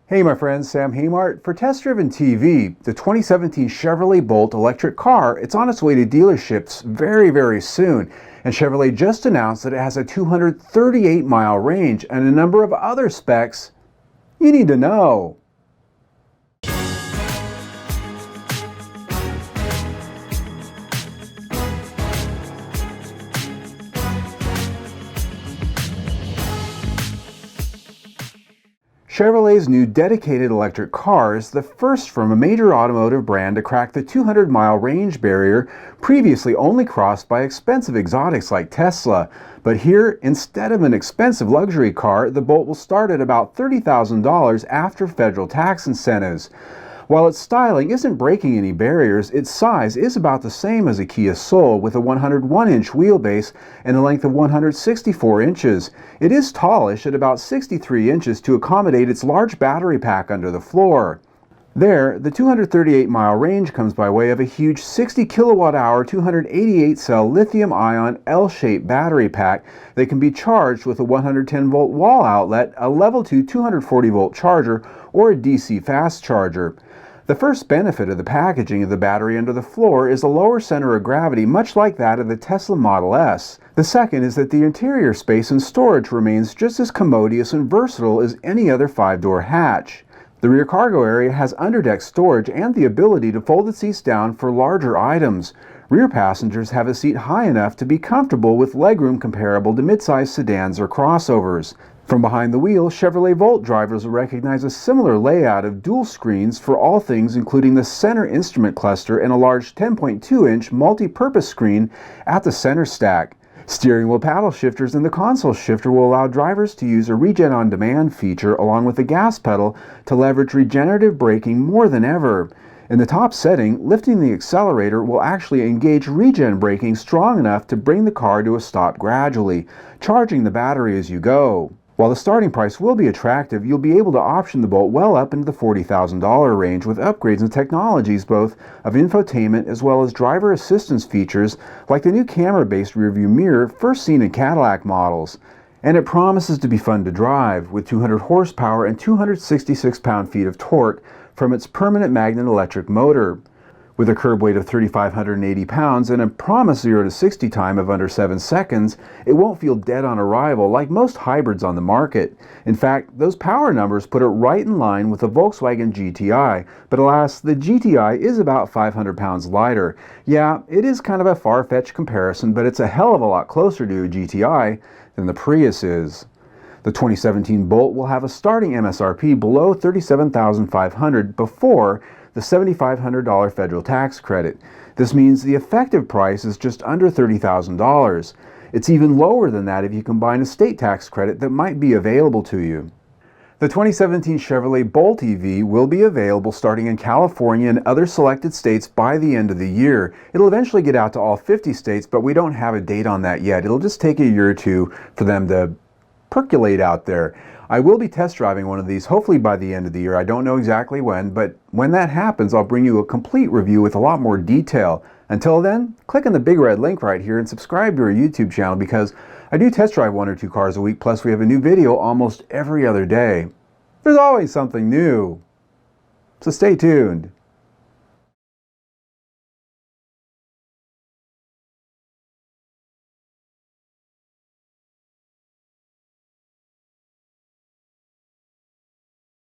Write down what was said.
Hey my friends, Sam Haymart for Test Driven TV. The 2017 Chevrolet Bolt electric car, it's on its way to dealerships very soon. And Chevrolet just announced that it has a 238-mile range and a number of other specs you need to know. Chevrolet's new dedicated electric car is the first from a major automotive brand to crack the 200-mile range barrier, previously only crossed by expensive exotics like Tesla. But here, instead of an expensive luxury car, the Bolt will start at about $30,000 after federal tax incentives. While its styling isn't breaking any barriers, its size is about the same as a Kia Soul with a 101-inch wheelbase and a length of 164 inches. It is tallish at about 63 inches to accommodate its large battery pack under the floor. There, the 238-mile range comes by way of a huge 60 kilowatt-hour 288-cell lithium-ion L-shaped battery pack that can be charged with a 110-volt wall outlet, a level 2 240-volt charger, or a DC fast charger. The first benefit of the packaging of the battery under the floor is a lower center of gravity, much like that of the Tesla Model S. The second is that the interior space and storage remains just as commodious and versatile as any other 5-door hatch. The rear cargo area has underdeck storage and the ability to fold the seats down for larger items. Rear passengers have a seat high enough to be comfortable with legroom comparable to midsize sedans or crossovers. From behind the wheel, Chevrolet Volt drivers will recognize a similar layout of dual screens for all things, including the center instrument cluster and a large 10.2-inch multi-purpose screen at the center stack. Steering wheel paddle shifters and the console shifter will allow drivers to use a Regen on demand feature along with the gas pedal to leverage regenerative braking more than ever. In the top setting, lifting the accelerator will actually engage regen braking strong enough to bring the car to a stop gradually, charging the battery as you go. While the starting price will be attractive, you'll be able to option the Bolt well up into the $40,000 range with upgrades and technologies both of infotainment as well as driver assistance features like the new camera-based rearview mirror first seen in Cadillac models. And it promises to be fun to drive with 200 horsepower and 266 pound-feet of torque from its permanent magnet electric motor. With a curb weight of 3,580 pounds and a promised 0 to 60 time of under 7 seconds, it won't feel dead on arrival like most hybrids on the market. In fact, those power numbers put it right in line with the Volkswagen GTI, but alas, the GTI is about 500 pounds lighter. Yeah, it is kind of a far-fetched comparison, but it's a hell of a lot closer to a GTI than the Prius is. The 2017 Bolt will have a starting MSRP below $37,500 before the $7,500 federal tax credit. This means the effective price is just under $30,000. It's even lower than that if you combine a state tax credit that might be available to you. The 2017 Chevrolet Bolt EV will be available starting in California and other selected states by the end of the year. It'll eventually get out to all 50 states, but we don't have a date on that yet. It'll just take a year or two for them to percolate out there. I will be test driving one of these hopefully by the end of the year. I don't know exactly when, but when that happens, I'll bring you a complete review with a lot more detail. Until then, click on the big red link right here and subscribe to our YouTube channel because I do test drive 1 or 2 cars a week, plus we have a new video almost every other day. There's always something new. So stay tuned.